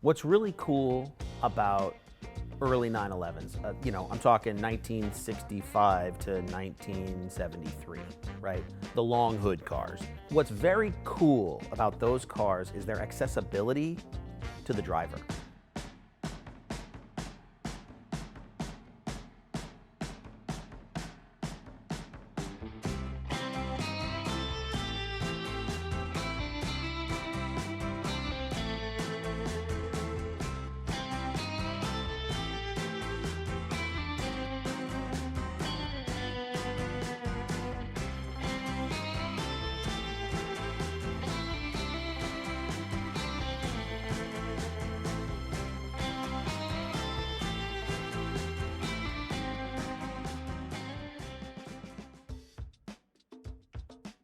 What's really cool about early 911s, I'm talking 1965 to 1973, right? The long hood cars. What's very cool about those cars is their accessibility to the driver.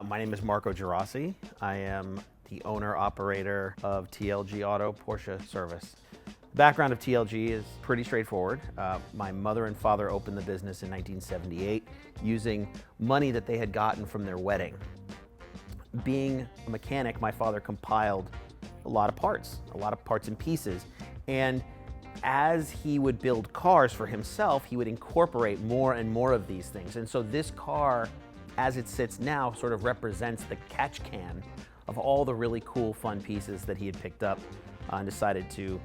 My name is Marco Gerasi. I am the owner-operator of TLG Auto Porsche Service. The background of TLG is pretty straightforward. My mother and father opened the business in 1978 using money that they had gotten from their wedding. Being a mechanic, my father compiled a lot of parts and pieces. And as he would build cars for himself, he would incorporate more and more of these things. And so this car, as it sits now, sort of represents the catch can of all the really cool, fun pieces that he had picked up and decided to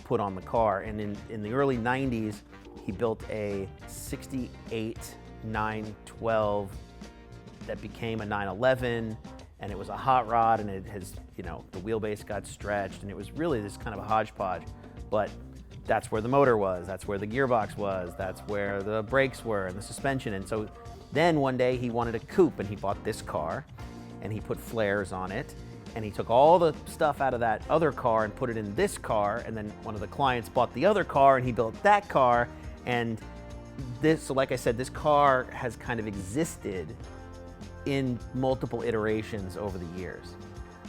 put on the car. And in the early 90s, he built a 68 912 that became a 911, and it was a hot rod, and it has, the wheelbase got stretched, and it was really this kind of a hodgepodge. But that's where the motor was, that's where the gearbox was, that's where the brakes were, and the suspension. And so then one day he wanted a coupe, and he bought this car, and he put flares on it, and he took all the stuff out of that other car and put it in this car, and then one of the clients bought the other car, and he built that car. And so like I said, this car has kind of existed in multiple iterations over the years.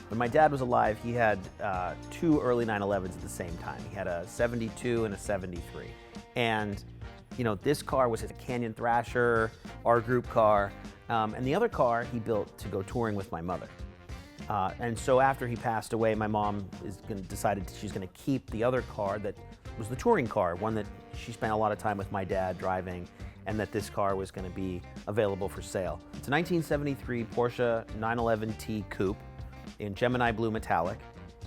When my dad was alive, he had two early 911s at the same time. He had a 72 and a 73. And this car was his Canyon Thrasher, our group car, and the other car he built to go touring with my mother. And so after he passed away, my mom decided she's going to keep the other car that was the touring car, one that she spent a lot of time with my dad driving, and that this car was going to be available for sale. It's a 1973 Porsche 911T Coupe in Gemini Blue Metallic.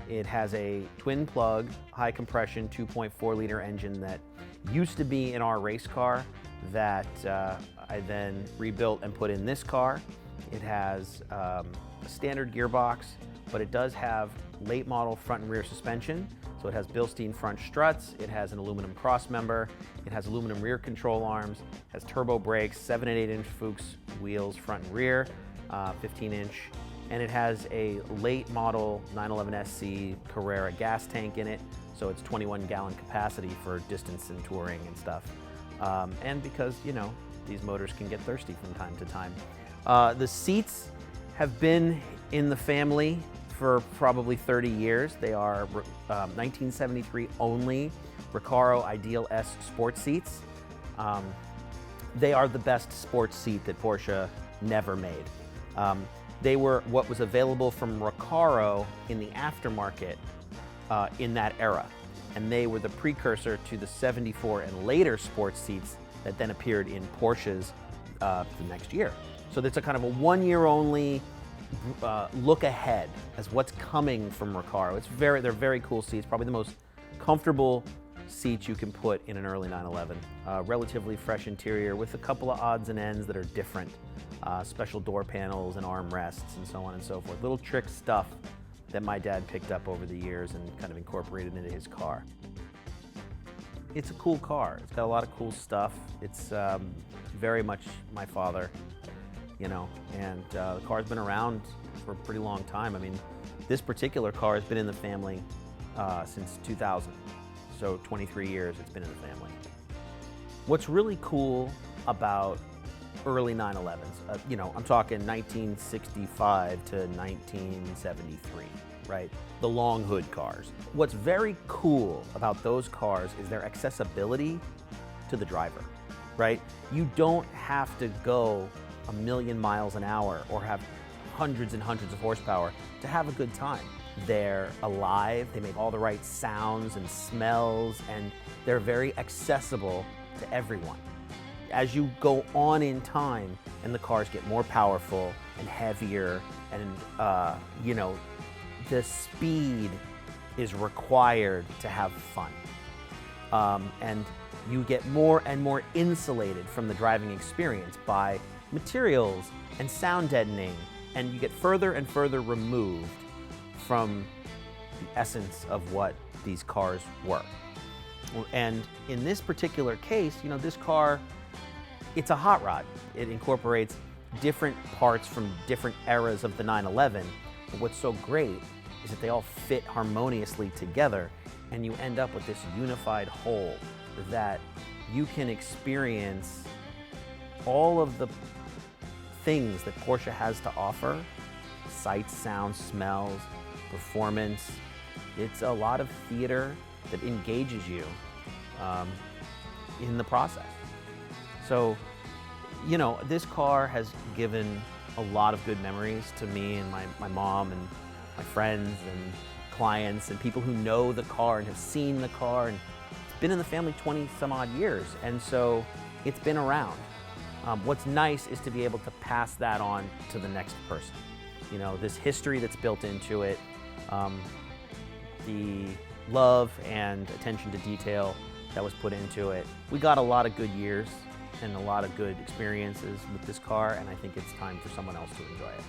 It has a twin plug, high compression, 2.4 liter engine that used to be in our race car that I then rebuilt and put in this car. It has a standard gearbox, but it does have late model front and rear suspension. So it has Bilstein front struts, it has an aluminum cross member, it has aluminum rear control arms, has turbo brakes, 7 and 8 inch Fuchs wheels front and rear, 15 inch, and it has a late model 911 SC Carrera gas tank in it, so it's 21 gallon capacity for distance and touring and stuff. And because, these motors can get thirsty from time to time. The seats have been in the family for probably 30 years. They are 1973 only Recaro Ideal S sports seats. They are the best sports seat that Porsche never made. They were what was available from Recaro in the aftermarket in that era. And they were the precursor to the 74 and later sports seats that then appeared in Porsches the next year. So it's a kind of a 1 year only look ahead as what's coming from Recaro. They're very cool seats, probably the most comfortable seats you can put in an early 911. Relatively fresh interior with a couple of odds and ends that are different. Special door panels and armrests and so on and so forth. Little trick stuff that my dad picked up over the years and kind of incorporated into his car. It's a cool car. It's got a lot of cool stuff. It's very much my father, and the car's been around for a pretty long time. I mean, this particular car has been in the family since 2000. So 23 years it's been in the family. What's really cool about early 911s, I'm talking 1965 to 1973, right? The long hood cars. What's very cool about those cars is their accessibility to the driver, right? You don't have to go a million miles an hour or have hundreds and hundreds of horsepower to have a good time. they're alive, they make all the right sounds and smells, and they're very accessible to everyone. As you go on in time and the cars get more powerful and heavier, and you know, the speed is required to have fun. And you get more and more insulated from the driving experience by materials and sound deadening, and you get further and further removed from the essence of what these cars were. And in this particular case, you know, this car, it's a hot rod. It incorporates different parts from different eras of the 911. But what's so great is that they all fit harmoniously together, and you end up with this unified whole that you can experience all of the things that Porsche has to offer: sights, sounds, smells, performance. It's a lot of theater that engages you in the process. So, you know, this car has given a lot of good memories to me and my mom and my friends and clients and people who know the car and have seen the car, and it's been in the family 20 some odd years, and so it's been around. What's nice is to be able to pass that on to the next person. You know, this history that's built into it, the love and attention to detail that was put into it. We got a lot of good years and a lot of good experiences with this car, and I think it's time for someone else to enjoy it.